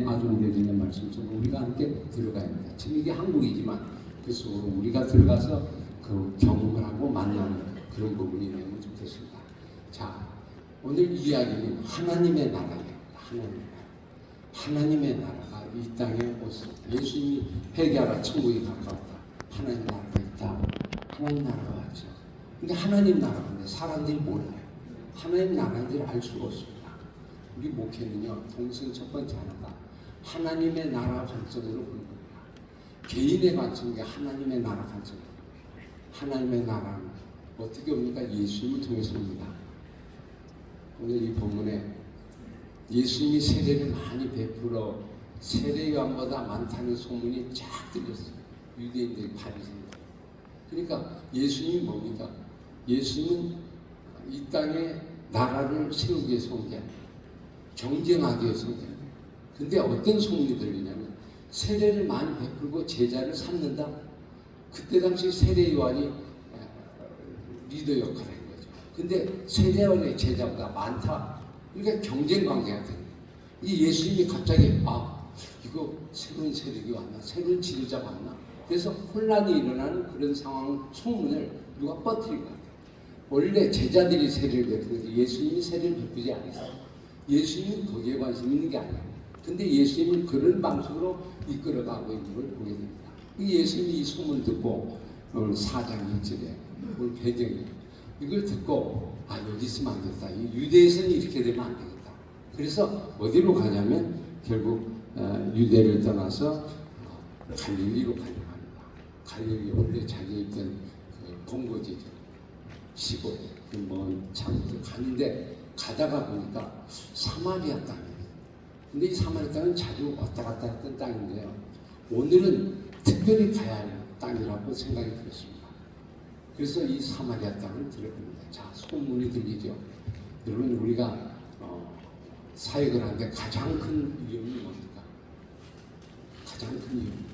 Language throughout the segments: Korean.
아주 우려지는 말씀 속으로 우리가 함께 들어가야 합니다. 지금 이게 한국이지만 그 속으로 우리가 들어가서 그 경험을 하고 만나는 그런 부분이 되면 좋겠습니다. 자, 오늘 이야기는 하나님의 나라예요. 하나님의 나라가 이 땅에 오서 예수님이 회개하라 천국이 가까웠다. 하나님 나라가 있다. 하나님 나라가 왔죠. 근데 하나님 나라인데 사람들이 몰라요. 하나님 나라인지를 알 수가 없습니다. 우리 목회는요, 동생 첫 번째 하나가 하나님의 나라 관점으로 보는 겁니다. 개인의 관점이 하나님의 나라 관점입니다. 하나님의 나라는 어떻게 옵니까? 예수님을 통해서 옵니다. 오늘 이 본문에 예수님이 세례를 많이 베풀어 세례요한보다 많다는 소문이 쫙 들렸어요. 유대인들이 바리새인들. 그러니까 예수님이 뭡니까? 예수님은 이 땅에 나라를 세우기 위해서 온 게 아니에요. 경쟁하기 위해서 온 게 아니에요. 근데 어떤 소문이 들리냐면 세례를 많이 베풀고 제자를 삼는다. 그때 당시 세례요한이 리더 역할을 한 거죠. 근데 세례요한의 제자보다 많다. 그러니까 경쟁 관계가 되는 거예요. 이 예수님이 갑자기 이거 새로운 세력이 왔나? 새로운 지도자가 왔나? 그래서 혼란이 일어나는 그런 상황, 소문을 누가 퍼뜨린 것 같아요. 원래 제자들이 세례를 베푸는데 예수님이 세례를 베푸지 않았어요. 예수님은 거기에 관심 있는 게 아니에요. 근데 예수님은 그런 방식으로 이끌어가고 있는 걸 보게 됩니다. 예수님이 이 소문 듣고 오늘 4장 1절에 오늘 배경이 이걸 듣고 여기 있으면 안 되겠다. 유대에서는 이렇게 되면 안 되겠다. 그래서 어디로 가냐면 결국 유대를 떠나서 갈릴리로 가려고 합니다. 갈릴리 원래 자기 있던 그 본거지죠. 시골 먼 장소로 가는데 가다가 보니까 사마리아 땅이에요. 근데 이 사마리아 땅은 자주 왔다 갔다 했던 땅인데요. 오늘은 특별히 가야 할 땅이라고 생각이 들었습니다. 그래서 이 사마리아 땅을 들어봅니다. 자, 소문이 들리죠. 여러분, 우리가 사역을 하는데 가장 큰 위험이 뭡니까? 가장 큰 위험.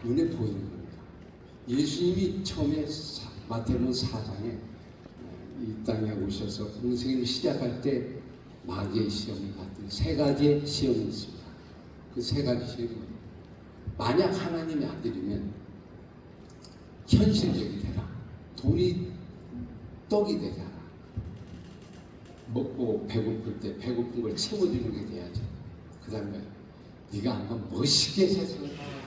눈에 보이는 겁니다. 예수님이 처음에 마태복음 4장에 이 땅에 오셔서 공생을 시작할 때 마귀의 시험을 받던 세 가지의 시험이 있습니다. 그 세 가지 시험은 만약 하나님의 아들이면 현실적이 되라. 돌이 떡이 되라. 먹고 배고플 때 배고픈 걸 채워주는 게 돼야죠. 그 다음에 네가 한번 멋있게 세상을 살아.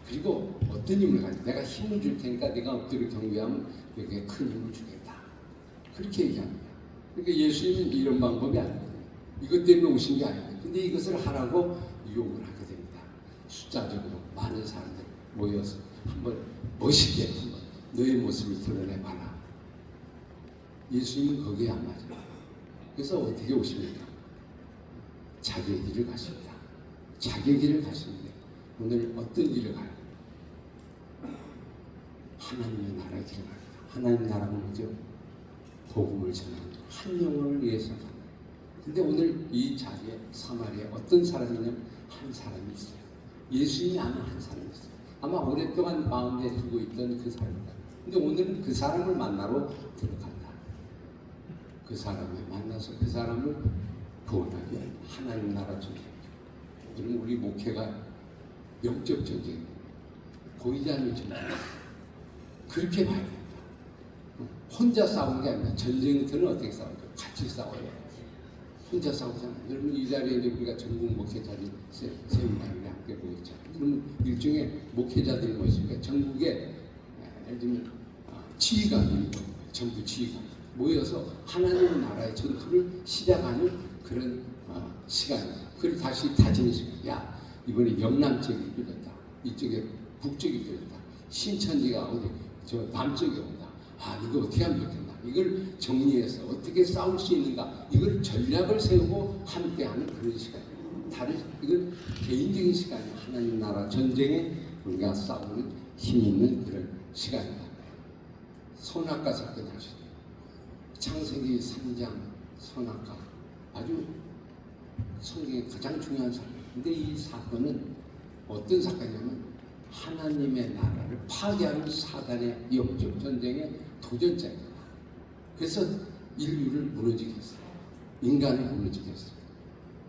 그리고 어떤 힘을 가져? 내가 힘을 줄 테니까 네가 엎드려 경배하면 여기에 큰 힘을 주겠다. 그렇게 얘기합니다. 그러니까 예수님은 이런 방법이 아니거든요. 이것 때문에 오신 게 아니에요. 근데 이것을 하라고 유혹을 하게 됩니다. 숫자적으로 많은 사람들 모여서 한번 멋있게 한번 너의 모습을 드러내봐라. 예수님은 거기에 안 맞아요. 그래서 어떻게 오십니까? 자기의 길을 가십니다. 자기의 길을 가시는데 오늘 어떤 길을 가요? 하나님의 나라의 길을 갑니다. 하나님의 나라는 뭐죠? 복음을 전하는 한 영혼을 위해서 갑니다. 근데 오늘 이 자리에 사마리아에 어떤 사람이냐면 한 사람이 있어요. 예수님이 아는 한 사람이 있어요. 아마 오랫동안 마음에 두고 있던 그 사람입니다. 근데 오늘은 그 사람을 만나러 들어간다. 그 사람을 만나서 그 사람을 구원하기 위한 하나님 나라 전쟁. 여러분, 우리 목회가 영적 전쟁입니다. 보이지 않는 전쟁. 그렇게 봐야 됩니다. 혼자 싸우는 게 아니라 전쟁터는 어떻게 싸우죠? 같이 싸워요. 혼자 싸우잖아요. 여러분, 이 자리에 이제 우리가 전국 목회자들이 세미나를 함께 모였잖아요. 그러면 일종의 목회자들이 모였으니까 전국에 요즘 지휘관들이 전부 지휘관 모여서 하나님 나라의 전투를 시작하는 그런 시간입니다. 그리고 다시 다지는 시간. 야, 이번에 영남쪽이 뚫렸다. 이쪽에 북쪽이 뚫렸다. 신천지가 어디 저 남쪽에 온다. 이거 어떻게 하면 좋겠나. 이걸 정리해서 어떻게 싸울 수 있는가. 이걸 전략을 세우고 함께하는 그런 시간입니다. 이건 개인적인 시간이에요. 하나님 나라 전쟁에 우리가 싸우는 힘 있는 그런 시간입니다. 선악과 사건 하시죠. 창세기 3장 선악과 아주 성경의 가장 중요한 사건. 근데 이 사건은 어떤 사건이냐면 하나님의 나라를 파괴하는 사단의 영적 전쟁의 도전장입니다. 그래서 인류를 무너지게 했어요. 인간을 무너지게 했어요.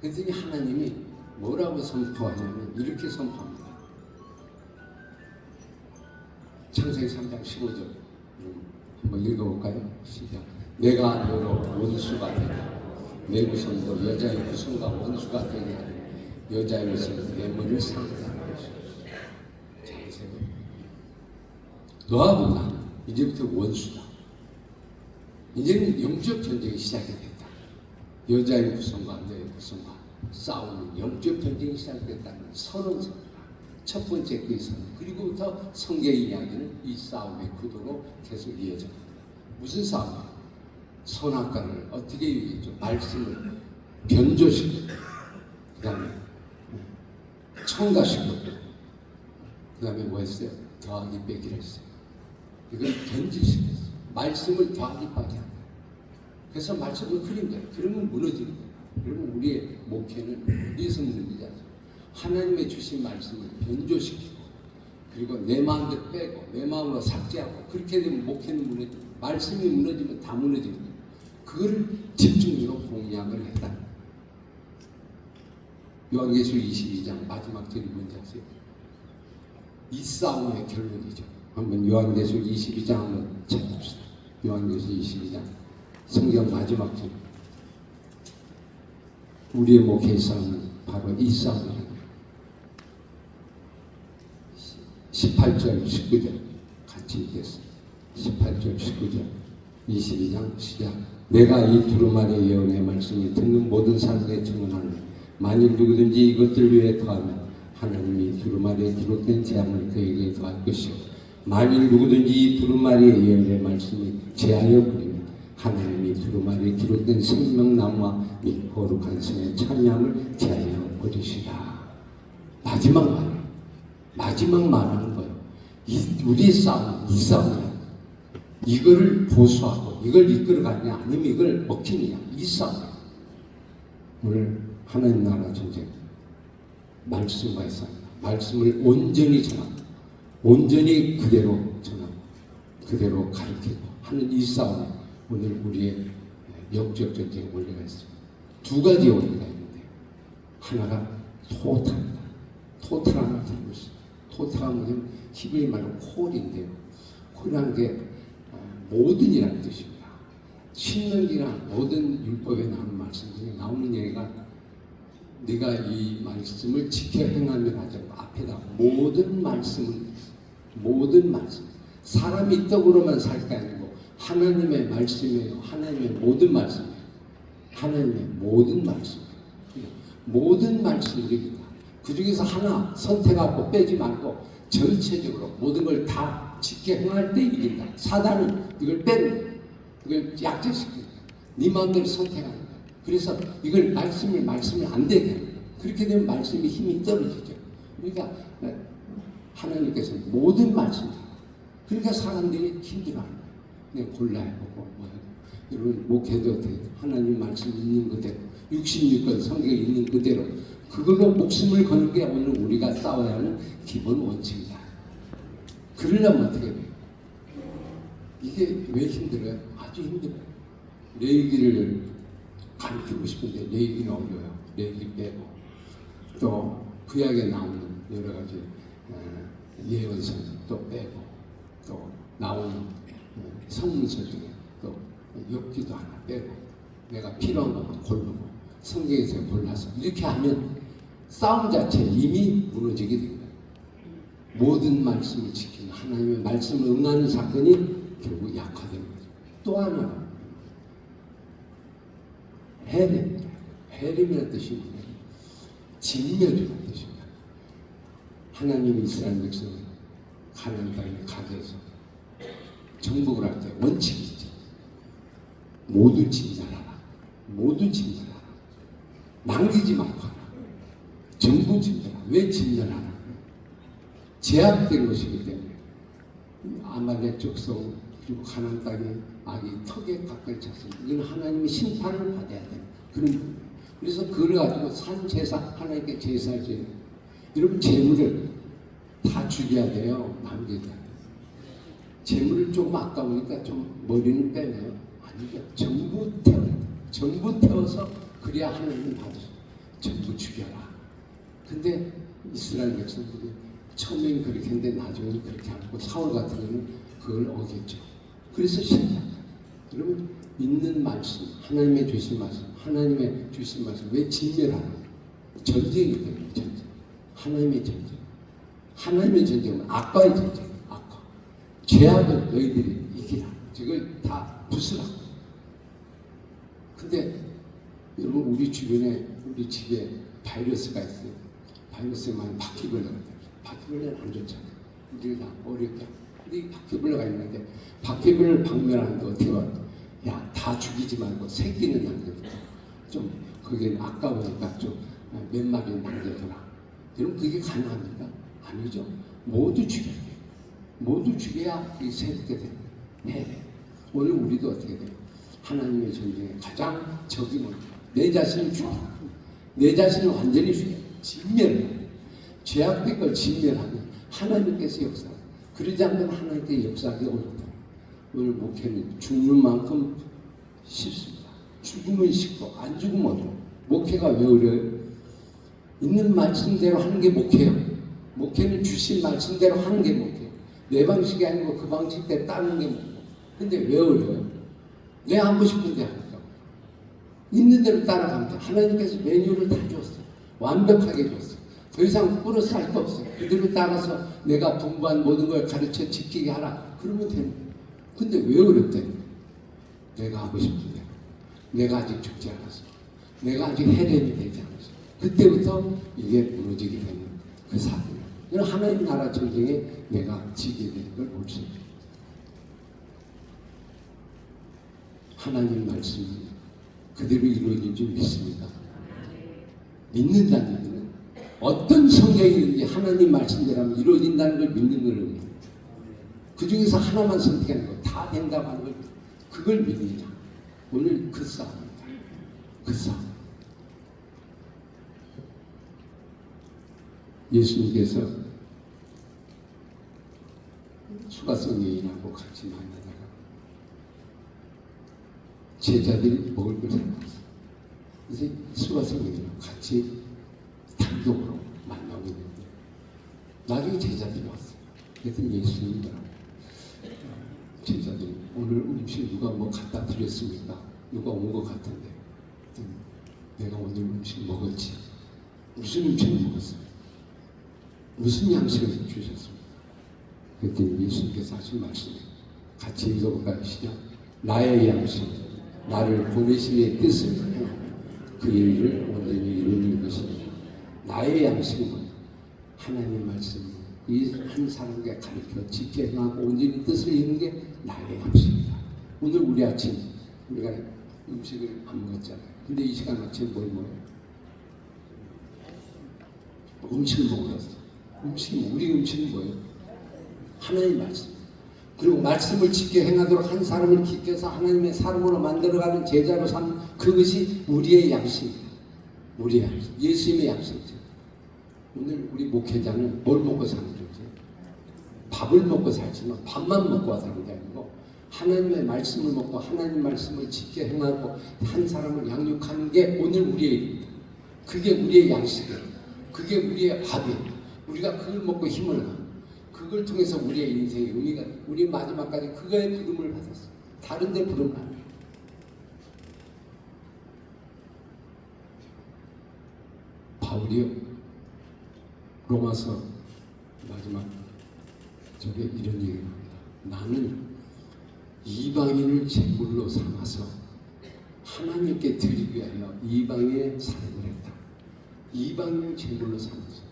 그랬더니 하나님이 뭐라고 선포하냐면 이렇게 선포합니다. 창세기 3장 15절 한번 읽어볼까요? 시작. 내가 너로 원수가 되고 내 후손도 여자의 후손과 원수가 되게 하고 여자의 후손 내 머리를 상대하는 것이다. 자, 보세요. 너하고 나는 이제부터 원수다. 이제는 영적 전쟁이 시작이 됐다. 여자의 후손과 내 후손과 싸우는 영적 전쟁이 시작됐다는 선언서입니다. 첫 번째 그 선언. 그리고부터 성경의 이야기는 이 싸움의 구도로 계속 이어집니다. 무슨 싸움이에요? 선악과를 어떻게 이기죠? 말씀을 변조시키고 그 다음에 첨가시키고 그 다음에 뭐 했어요? 더하기 빼기를 했어요. 이걸 변질시켰어요. 말씀을 더하기 빼기 한다. 그래서 말씀을 흐린 거예요. 그러면 무너지는 거예요. 그러면 우리의 목회는 어디에서 무너지지 않아요? 하나님의 주신 말씀을 변조시키고 그리고 내 마음대로 빼고 내 마음으로 삭제하고 그렇게 되면 목회는 무너지고 말씀이 무너지면 다 무너지는 거예요. 그거를 집중적으로 공략을 했다. 요한계시록 22장 마지막 절이 뭔지 아세요? 이 싸움의 결론이죠. 한번 요한계시록 22장 한번 찾아봅시다. 요한계시록 22장 성경 마지막 절. 우리의 목회의 싸움은 바로 이 싸움이에요. 18절 19절 같이 읽겠습니다. 18절 19절 22장 시작. 내가 이 두루마리 예언의 말씀을 듣는 모든 사람에게 증언하노니 만일 누구든지 이것들 위에 더하면 하나님이 두루마리에 기록된 재앙을 그에게 더할 것이요 만일 누구든지 이 두루마리의 예언의 말씀이 제하여 버리면 하나님이 두루마리에 기록된 생명나무와 이 거룩한 성의 참여함을 제하여 버리시라. 마지막 말하는 거예요. 우리의 싸움, 이 싸움이야. 이거를 보수하고 이걸 이끌어가느냐 아니면 이걸 먹히느냐 이 싸움이야. 오늘 하나님 나라 전쟁 말씀과의 싸움이다. 말씀을 온전히 전하고 온전히 그대로 전하고 그대로 가르치고 하는 이 싸움에 오늘 우리의 영적 전쟁에 원리가 있습니다. 두 가지 원리가 있는데 하나가 토탈입니다. 토탈함을 들고 있습니다. 토탈함은 히브리 말로 콜인데요. 콜이라는 게 모든이라는 뜻입니다. 신명기나 모든 율법에 나오는 말씀 중에 나오는 얘기가 네가 이 말씀을 지켜 행하면 하자고 앞에다 모든 말씀 사람이 떡으로만 살 게 아니고 하나님의 말씀이에요. 하나님의 모든 말씀이에요. 하나님의 모든 말씀이에요. 모든 말씀입니다. 그 중에서 하나 선택하고 빼지 말고 전체적으로 모든 걸 다 지켜 행할 때 이긴다. 사단은 이걸 빼는 거야. 이걸 약제시키는 거야. 네 마음대로 선택하는 거야. 그래서 이걸 말씀을 안 되게 하는 거야. 그렇게 되면 말씀이 힘이 떨어지죠. 그러니까 하나님께서 모든 말씀 그러니까 사람들이 힘들어하는 거야. 그냥 골라해보고 여러분 목회도 하나님 말씀 있는 그대로 66권 성경에 있는 그대로 그걸로 목숨을 거는 게 오늘 우리가 싸워야 하는 기본 원칙이다. 그러려면 어떻게 돼요? 이게 왜 힘들어요? 아주 힘들어요. 레위기를 가르치고 싶은데 레위기는 어려워요. 레위기 빼고 또 구약에 나오는 여러 가지 예언서 또 빼고 또 나오는 성문서 중에 또 욥기도 하나 빼고 내가 필요한 것만 고르고 성경에서 골라서 이렇게 하면 싸움 자체 이미 무너지게 됩니다. 모든 말씀을 지키는 하나님의 말씀을 응하는 사건이 결국 약화되는 거죠. 또 하나 해림입니다. 해림이라는 뜻이 진멸이라는 뜻입니다. 하나님이 이스라엘 백성을 가나안 땅에 가게 해서 정복을 할 때 원칙이 있죠. 모두 진멸하라. 모두 진멸하라. 남기지 말고 하라. 전부 진멸하라. 왜 진멸하라? 제약된 것이기 때문에 아말렉 족속 그리고 가나안 땅에 악이 턱에 가까이 찼습니다. 이건 하나님의 심판을 받아야 되는 그런 부분이에요. 그래서 그걸 가지고 산 제사 하나님께 제사를 드려요. 여러분 재물을 다 죽여야 돼요. 남겨야 돼요. 재물을 조금 아까우니까 좀 머리는 빼내요. 아니죠. 전부 태워야 돼요. 전부 태워서 그래야 하나님을 받으셔요. 전부 죽여라. 근데 이스라엘 백성들이 처음엔 그렇게 했는데 나중에는 그렇게 않고 사울 같은 경우는 그걸 어겼죠. 그래서 신약. 여러분 믿는 말씀, 하나님의 주신 말씀, 하나님의 주신 말씀 왜 진멸하는 전쟁이 때문에 전쟁. 하나님의 전쟁. 하나님의 전쟁은 악과의 전쟁. 악과. 죄악을 너희들이 이기라. 이걸 다 부수라. 근데 여러분 우리 주변에 우리 집에 바이러스가 있어요. 바이러스에 많이 바퀴벌레가 있어요. 바퀴벌레는 안 좋잖아요. 우리가 어렵게. 근데 이 바퀴벌레가 있는데 바퀴벌레를 박멸하는데 어떻게 봐? 야, 다 죽이지 말고 새끼는 남겨둬. 좀 그게 아까우니까 좀 몇 마리 남겨둬라. 여러분 그게 가능합니까? 아니죠. 모두 죽여야 돼. 모두 죽여야 이 새롭게 돼. 해. 오늘 우리도 어떻게 돼요? 하나님의 전쟁에 가장 적이 뭐냐? 내 자신을 죽여. 내 자신을 완전히 죽여. 진멸해. 죄악된 걸 진멸하면 하나님께서 역사. 그러지 않으면 하나님께 역사하기 어렵다. 오늘 목회는 죽는 만큼 쉽습니다. 죽으면 쉽고 안 죽으면 어려워. 목회가 왜 어려워요? 있는 말씀대로 하는 게 목회예요. 목회는 주신 말씀대로 하는 게 목회예요. 내 방식이 아니고 그 방식대로 따르는 게 목회예요. 근데 왜 어려워요? 내가 하고 싶은데 하니까. 있는 대로 따라가면 돼. 하나님께서 메뉴를 다 줬어요. 완벽하게 줬어요. 더 이상 플러스 할 거 없어요. 그대로 따라서 내가 분부한 모든 걸 가르쳐 지키게 하라. 그러면 됩니다. 근데 왜 어렵대? 내가 하고 싶은데. 내가 아직 죽지 않았어. 내가 아직 해렘이 되지 않았어. 그때부터 이게 무너지게 되는 그 사건이에요. 이건 하나님 나라 전쟁에 내가 지게 되는 걸 볼 수 있어요. 하나님 말씀이 그대로 이루어진 줄 믿습니다. 믿는다는 얘기는 어떤 성경이든지 하나님 말씀대로 이루어진다는 걸 믿는 걸 의미해요. 그 중에서 하나만 선택하는 거 다 된다고 하는 걸 그걸 믿느냐. 오늘 그 싸움입니다. 그 싸움. 예수님께서 수가성 여인하고 같이 만나다가 제자들이 먹을 걸 생각했어요. 그래서 수가성 여인하고 같이 단독으로 만나고 있는데 나중에 제자들이 왔어요. 그랬더니 예수님이 뭐라고 제자들이 오늘 음식 누가 뭐 갖다 드렸습니까? 누가 온 것 같은데 내가 오늘 음식 먹었지. 무슨 음식을 먹었어요? 무슨 양식을 주셨습니까? 그랬더니 예수님께서 하신 말씀에 같이 읽어볼까요? 시작. 나의 양식, 나를 보내신 이의 뜻을 행하고 그 일을 온전히 이루는 것입니다. 나의 양식은 하나님 말씀 이 한 사람에게 가르쳐 지켜 행하고 온전히 뜻을 이루는 게 나의 양식이다. 오늘 우리 아침 우리가 음식을 안 먹었잖아요. 근데 이 시간 아침에 뭘 먹어요? 음식을 먹었어. 우리 음식은 뭐예요? 하나님 말씀. 그리고 말씀을 지켜 행하도록 한 사람을 기켜서 하나님의 사람으로 만들어가는 제자로 삼는 그것이 우리의 양식입니다. 우리의 양식. 예수님의 양식이죠. 오늘 우리 목회자는 뭘 먹고 사는 거지? 밥을 먹고 살지만 밥만 먹고 사는 게 아니고 하나님의 말씀을 먹고 하나님 말씀을 지켜 행하고 한 사람을 양육하는 게 오늘 우리의 일입니다. 그게 우리의 양식이에요. 그게 우리의 밥이에요. 우리가 그걸 먹고 힘을 내. 그걸 통해서 우리의 인생이 의미가 우리 마지막까지 그거에 부름을 받았어요. 다른 데 부름을 안 해요. 바울이요. 로마서 마지막 저게 이런 얘기를 합니다. 나는 이방인을 제물로 삼아서 하나님께 드리기 위하여 이방인의 사역을 했다. 이방인을 제물로 삼아서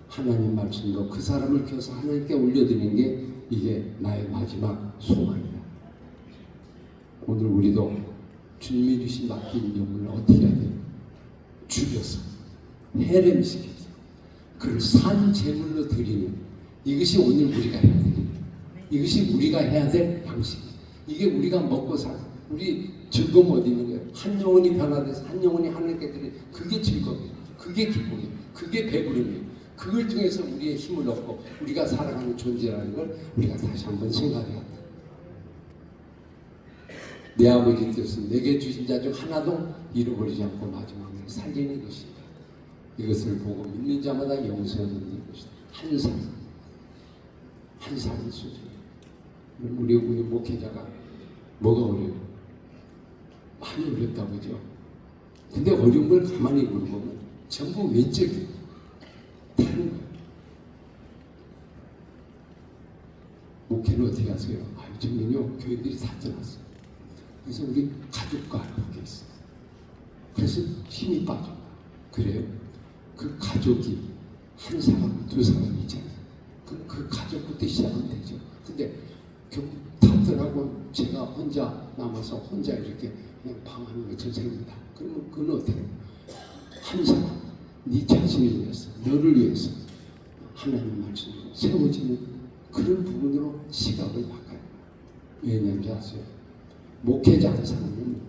하나님 말씀으로 그 사람을 켜서 하나님께 올려드리는 게 이게 나의 마지막 소망이다. 오늘 우리도 주님이 주신 맡긴 영혼을 어떻게 해야 돼요? 죽여서 해렘시켜서 그를 산 제물로 드리는 이것이 오늘 우리가 해야 될 일이에요. 이것이 우리가 해야 될 양식이에요. 이게 우리가 먹고 살 우리 즐거움 어디 있는 거예요? 한 영혼이 변화돼서 한 영혼이 하나님께 드리는 그게 즐거움이에요. 그게 기쁨이에요. 그게 배부름이에요. 그걸 통해서 우리의 힘을 얻고 우리가 살아가는 존재라는 걸 우리가 다시 한번 생각해야 합니다. 내 아버지 뜻은 내게 주신 자 중 하나도 잃어버리지 않고 마지막에 살리는 것입니다. 이것을 보고 믿는 자마다 용서는 얻는 것이다. 한 사람의 수준. 우리 목회자가 뭐가 어려워? 많이 어렵다고 그죠? 근데 어려운 걸 가만히 보면 전부 외적이에요. 다른 거예요. 목회는 어떻게 하세요? 요즘은요 교회들이 다 떠났어요. 그래서 우리 가족과 함께 있어요. 그래서 힘이 빠져. 그래요? 그 가족이 한 사람, 두 사람 있잖아요. 그럼 그 가족부터 시작은 되죠. 근데 다 떠나고 제가 혼자 남아서 혼자 이렇게 그냥 방하는 것처럼 생깁니다. 그러면 그건 어떻게 해요? 한 사람, 네 자신을 위해서, 너를 위해서 하나님 말씀으로 세워지는 그런 부분으로 시각을 바꿔요. 왜냐하면 아세요? 목회자 한 사람은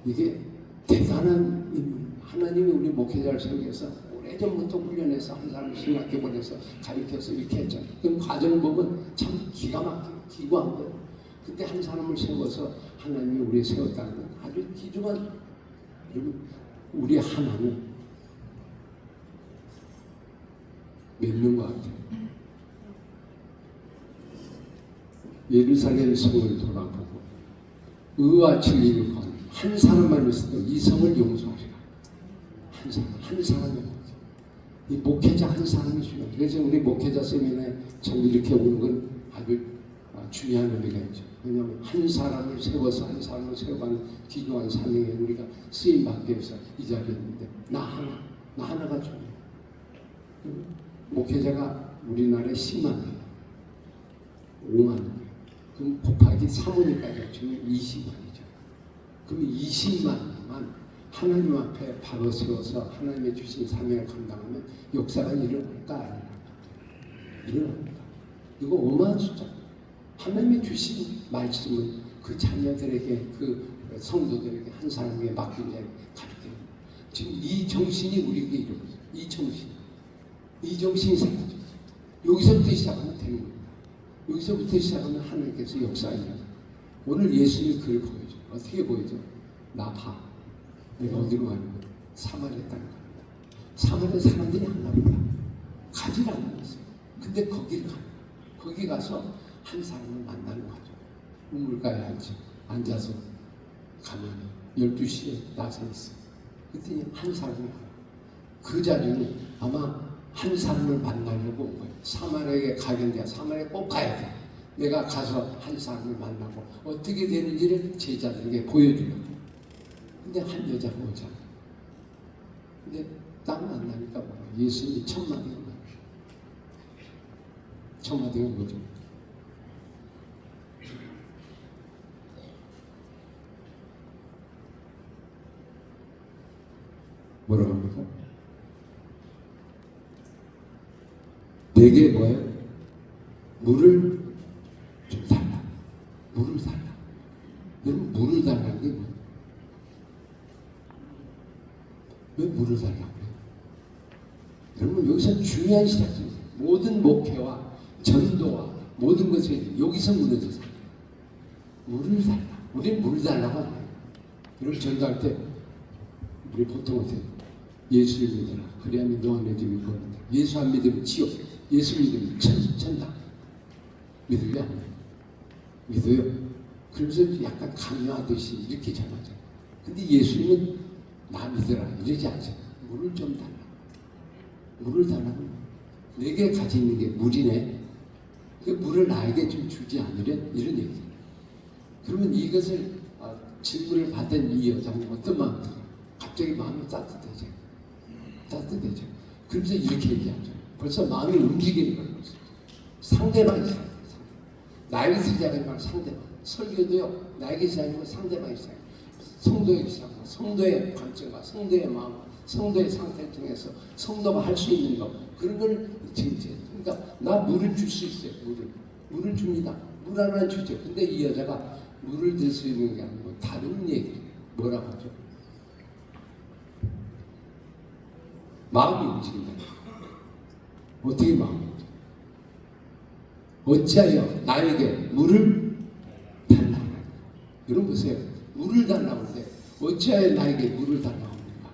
이게 대단한 하나님이 우리 목회자를 세우셔서 오래전부터 훈련해서 한 사람을 신학교 보내서 가르쳐서 이렇게 했잖아요. 그 과정을 보면 참 기가 막히고 기구한 거예요. 근데 한 사람을 세워서 하나님이 우리 세웠다는 건 아주 귀중한. 여러분 우리 하나는 몇 명과 같아요? 예루살렘 성을 돌아보고 의와 진리를 구하는 한 사람만 있어도 이 성을 용서하리라. 한 사람이 이 목회자 한 사람이 중요해요. 그래서 우리 목회자 세미나에 참 이렇게 오는 건 아주 중요한 의미가 있죠. 왜냐하면 한 사람을 세워서 한 사람을 세워가는 기도한 사명에 우리가 쓰임 받기 위해서 이 자리에 있는데 나 하나가 중요해요. 목회자가 우리나라에 10만 명, 5만 명. 그럼 곱하기 3원까지 합치면 20만이죠. 그럼 20만만 하나님 앞에 바로 세워서 하나님의 주신 사명을 감당하면 역사가 일어날까 아니라 일어납니다. 이거 어마어마한 숫자입니다. 하나님의 주신 말씀은 그 자녀들에게 그 성도들에게 한 사람에게 맡긴 자에게 가르쳐요. 지금 이 정신이 우리에게 이루어져요. 이 정신이 사라져요. 여기서부터 시작하면 되는 겁니다. 여기서부터 시작하면 하나님께서 역사하죠. 오늘 예수님이 그걸 보여줘. 어떻게 보여줘? 나 봐. 내가 어디로 가는 거야? 사마리아 땅에 갑니다. 사마리아 사람들이 안 갑니다. 가지 않는 거예요. 근데 거기를 가요. 거기 가서 한 사람을 만나는 거죠. 우물가에 앉아서 가만히 12시에 나서 있어. 그랬더니 한 사람이 와요. 그 자리는 아마 한 사람을 만나려고 온 거예요. 사마리아에 가겠냐? 사마리아에 꼭 가야 돼. 내가 가서 한 사람을 만나고 어떻게 되는지를 제자들에게 보여주려고. 근데 한 여자가 오잖아. 근데 딱 만나니까 뭐야? 예수님이 첫 마디가 뭐야? 첫 마디가 뭐죠? 뭐라고 합니까? 내게 뭐예요? 물을 좀 달라. 물을 달라. 여러분 물을 달라는 게 뭐예요? 왜 물을 달라고 해요? 여러분 여기서 중요한 시작점이에요. 모든 목회와 전도와 모든 것이 여기서 무너져서 물을 달라. 우리는 물을 달라고 안 해요. 여러분 전도할 때 우리 보통 어떻게 예수를 믿어라. 그래야만 너 안에 집이 거는다. 예수 안 믿으면 지옥. 예수 믿으면 천당. 믿을래? 안 해요? 믿어요. 그러면서 약간 강요하듯이 이렇게 전하죠. 근데 예수님은 나 믿어라 이러지 않아요. 물을 좀 달라. 물을 달라고. 내게 가지고 있는 게 물이네. 그 물을 나에게 좀 주지 않으련 이런 얘기예요. 그러면 이것을 질문을 받은 이 여자는 어떤 마음이 들어요? 갑자기 마음이 따뜻해져요. 따뜻해져요. 그러면서 이렇게 얘기하죠. 벌써 마음이 움직이는 거예요. 상대방이 있어요. 나에게 시작하지 말고 상대방. 설교도요. 나에게 시작하지 말고 상대방이 있어요. 성도의 시작과 성도의 관점과 성도의 마음, 성도의 상태를 통해서 성도가 할 수 있는 것 그런 걸 지금 그러니까 나 물을 줄 수 있어요. 물을 줍니다. 물 하나 주죠. 근데 이 여자가 물을 들 수 있는 게 아니고 다른 얘기 뭐라고 하죠? 마음이 움직인다. 어떻게 마음이 움직여? 어찌하여 나에게 물을 달라고 합니까? 여러분 보세요. 물을 달라고 하는데 어찌하여 나에게 물을 달라고 합니까?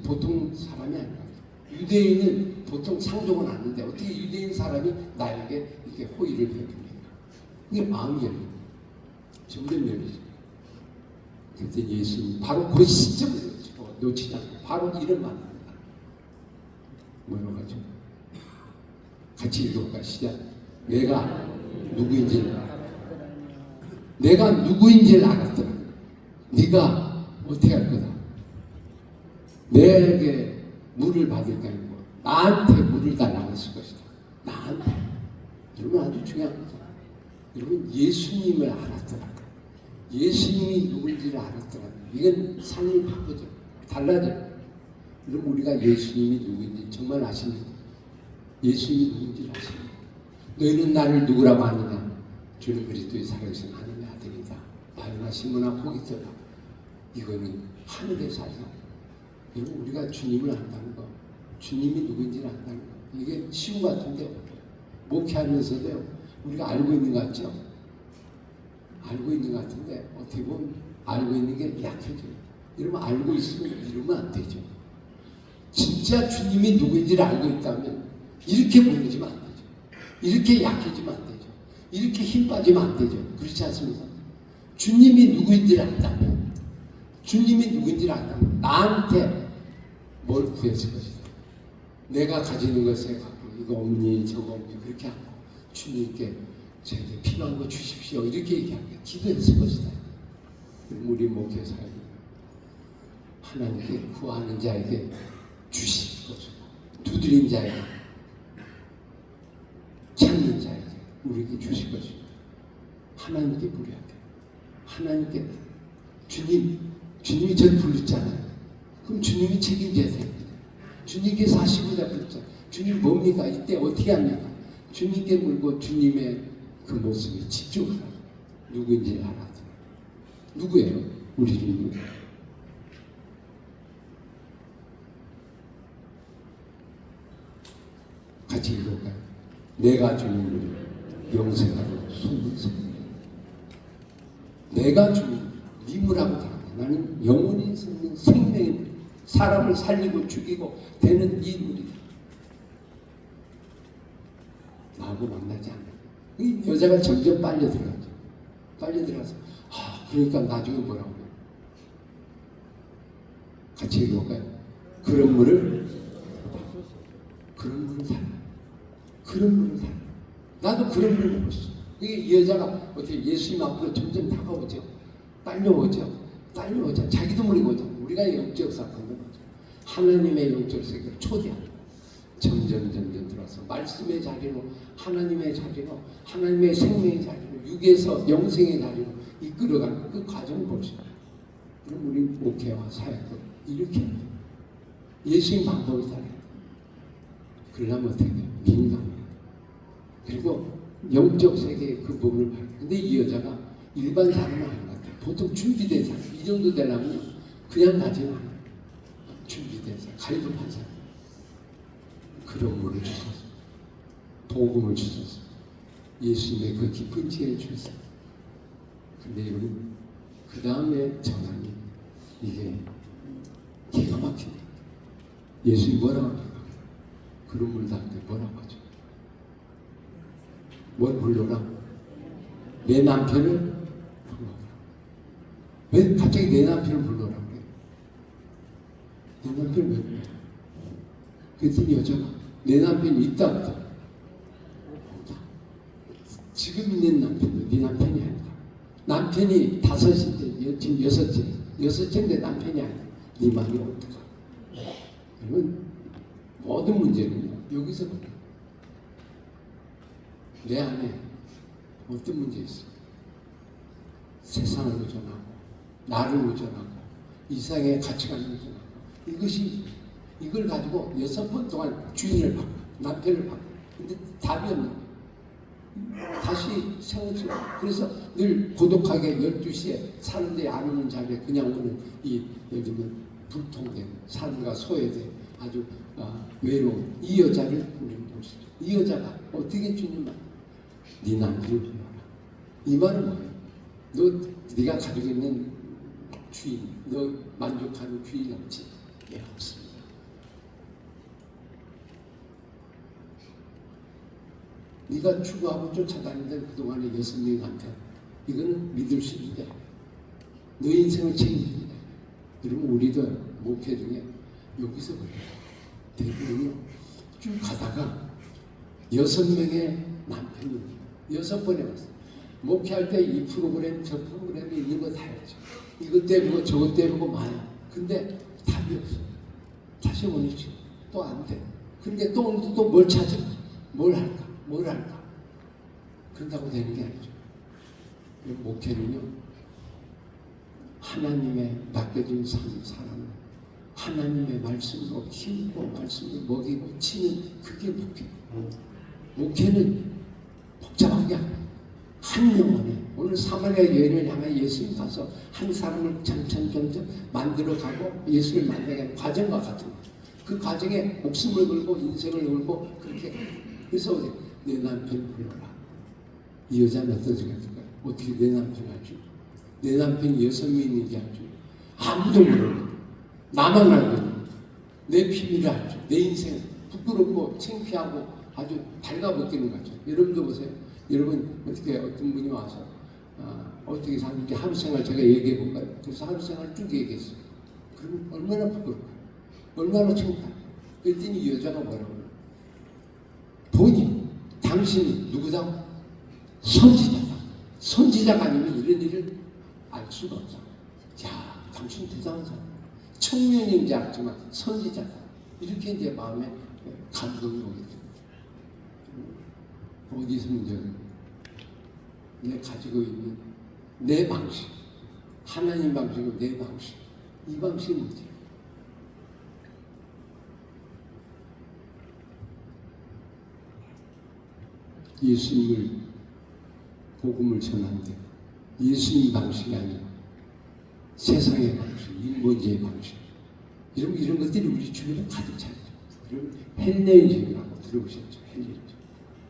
보통 사람이 아니야. 유대인은 보통 상종은 않는데 어떻게 유대인 사람이 나에게 이렇게 호의를 베풉니까? 이게 마음이 열려. 점점 열리죠. 그때 예수님 바로 그 시점을 놓치지 않고 바로 이런 말입니다. 뭐라고 하죠? 같이 읽어볼까? 시작. 내가 누구인지를 알았더라. 네가 어떻게 할 거다? 내게 물을 받을까 했고 나한테 물을 달라고 했을 것이다. 나한테. 여러분 아주 중요한 거죠. 여러분 예수님을 알았더라. 예수님이 누군지를 알았더라. 이건 삶이 바꾸죠. 달라져요. 여러분 우리가 예수님이 누구인지 정말 아십니까? 예수님이 누군지 아십니까? 너희는 나를 누구라고 하느냐? 주는 그리스도의 살아계신 하나님의 아들이다. 바요나 시몬아 보기 떠라. 이거는 하늘의 사상. 여러분 우리가 주님을 안다는 거, 주님이 누구인지를 안다는 거, 이게 쉬운 것 같은데 목회하면서도요 우리가 알고 있는 것 같죠? 알고 있는 것 같은데 어떻게 보면 알고 있는 게 약해져요. 여러분 알고 있으면 이러면 안 되죠. 진짜 주님이 누구인지를 알고 있다면 이렇게 무너지면 안 되죠. 이렇게 약해지면 안 되죠. 이렇게 힘 빠지면 안 되죠. 그렇지 않습니까? 주님이 누구인지를 안다면, 주님이 누구인지를 안다면 나한테 뭘 구했을 것이다. 내가 가지는 것에 갖고 이거 없니 저거 없니 그렇게 하고 주님께 제게 필요한 거 주십시오 이렇게 얘기하는 게 기도했을 것이다. 우리 목회사에 하나님께 구하는 자에게 주실 것이고 두드린 자에게 찾는 자에게 우리에게 주실 것이고 하나님께 물어야 돼. 하나님께 주님이 저를 부르잖아요. 그럼 주님이 책임져야 됩니다. 주님께서 하시고자 부르죠. 주님 뭡니까? 이때 어떻게 합니까? 주님께 물고 주님의 그 모습에 집중하라. 누구인지 알아라. 누구예요? 우리 주님. 같이 읽어볼까요? 내가 주님을 영생하고 소문서. 내가 주님, 님이라고 다. 나는 영원히 있는 생명인 사람을 살리고 죽이고 되는 인물이다. 나하고 만나지 않아. 이 여자가 점점 빨려 들어가죠. 빨려 들어가서 그러니까 나중에 뭐라고 해요? 같이 읽어볼까요? 그런 물을 사라. 그런 물을 사라. 나도 그런 물을 먹었어. 이 여자가 어떻게 예수님 앞으로 점점 다가오죠. 딸려오죠. 자기도 모르고 오죠. 우리가 영적 사건을 보죠. 하나님의 영적 세계를 초대합니다. 점점 들어서 말씀의 자리로 하나님의 자리로 하나님의 생명의 자리로 육에서 영생의 자리로 이끌어가는 그 과정을 보시죠. 그럼 우리 목회와 사역도 이렇게 해요. 예수님 방법을 따라야 돼요. 그러려면 어떻게 돼요? 민감해요. 그리고 영적 세계의 그 부분을 봐요. 근데 이 여자가 일반 사람은 아닌 것 같아요. 보통 준비된 사람, 이 정도 되려면 그냥 가지는 않아요. 준비된 사람, 갈급한 사람. 그런 물을 주셔서 복음을 주셔서 예수님의 그 깊은 지혜를 주셔서 근데 여러분 그 다음에 전환이 이게 기가 막히네. 예수님 뭐라고 합니까? 그런 물 닿을 때 뭐라고 하죠? 뭘 불러라? 내 남편을 불러라. 왜 갑자기 내 남편을 불러라 그래? 내 남편을 왜 불러? 그랬더니 여자가 내 남편이 있다 없다? 없다. 지금 있는 남편도 네 남편이 아니다. 남편이 다섯인데 지금 여섯째인데 남편이 아니다. 네 말이 어떡하? 여러분 모든 문제는 여기서 보라. 내 안에 어떤 문제 있어? 세상을 의존하고 나를 의존하고 이상의 가치관을 의존하고 이걸 가지고 6번 동안 주인을 바꿔 남편을 바꿔. 근데 답이 없는 거야. 다시 세워져. 그래서 늘 고독하게 12시에 사람들이 안 오는 자리에 그냥 오는 이 예를 들면 불통된 삶과 소외된 아주 외로운 이 여자를 우리는 볼 수 있죠. 이 여자가 어떻게 주님만 네 남편을 불러라. 이 말은 뭐예요? 네가 가지고 있는 주인, 너 만족하는 주인 없지? 예, 없습니다. 네가 추구하고 쫓아다니던 그동안의 6명의 남편, 이거는 믿을 수 있는 게 아니야. 너 인생을 책임진다. 여러분, 우리도 목회 중에 여기서 그래요. 대부분요, 쭉 가다가 6명의 남편이 6번 해봤어요. 목회할 때 이 프로그램 저 프로그램이 있는 거 다 했죠. 이것 때문에 저것 때문에 많아요. 근데 답이 없어. 다시 보내죠. 또 안 돼. 근데 또 뭘 찾아? 뭘 할까? 뭘 할까? 그런다고 되는 게 아니죠. 목회는요, 하나님의 맡겨진 사람은 하나님의 말씀으로 키우고 말씀을 먹이고 치는, 그게 목회. 목회는 복잡한 게 아니에요. 한 영혼에, 오늘 사마리아 여인을 향해 예수님 가서 한 사람을 점점 만들어가고 예수를 만나게 과정과 같은 거예요. 그 과정에 목숨을 걸고 인생을 걸고 그렇게. 그래서 내 남편 불러라. 이 여자는 어떠시겠을까요? 어떻게 내 남편 알죠? 내 남편이 6명이 있는지 알죠? 아무도 모르고 나만 알고 내 비밀을 알죠. 내 인생 부끄럽고 창피하고 아주 발가벗기는 거죠. 여러분도 보세요. 여러분 어떻게 어떤 분이 와서 어떻게 사는지 하루 생활 제가 얘기해 볼까요? 그래서 하루 생활 쭉 얘기했어요. 그럼 얼마나 부끄럽고 얼마나 창피할까요? 그랬더니 이 여자가 뭐라고 그래요? 본인, 당신이 누구다? 선지자다. 선지자가 아니면 이런 일을 알 수가 없어. 야, 당신 대단한 사람. 청년인지 알지만 선지자다. 이렇게 이제 마음에 감동이 오겠죠. 어디서 문제는 내가 가지고 있는 내 방식, 하나님 방식은 내 방식, 이 방식이 문제예요. 예수님을 복음을 전하는데 예수님 방식이 아니라 세상의 방식, 인본주의 방식, 이런 것들이 우리 주변에 가득 차 있죠. 여러분, 헬레니즘이라고 들어보셨죠?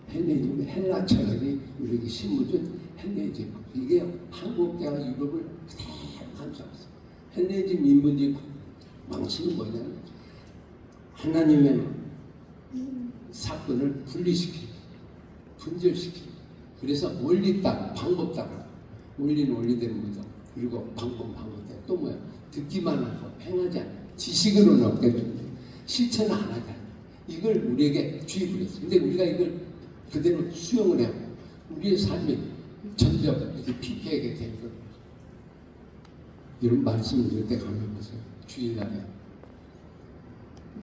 헬레니즘, 헬라 철학이 우리에게 심어준 헬레니즘. 이게 한국과 유럽을 그대로 감싸왔어요. 헬레니즘 인본주의 방식은 뭐냐면 하나님의 사건을 분리시키고 분절시키고, 그래서 원리 따라 방법 따라, 원리는 원리대로 묻어, 그리고 방법대로 또 뭐야? 듣기만 하고 행하지 않아. 지식으로는 없겠는데 실천을 안 하지 않아. 이걸 우리에게 주입을 했어. 근데 우리가 이걸 그대로 수용을 해요. 우리의 삶이 점점 이렇게 피폐하게 되는 거예요. 이런 말씀을 들을 때 가면 보세요. 주일날에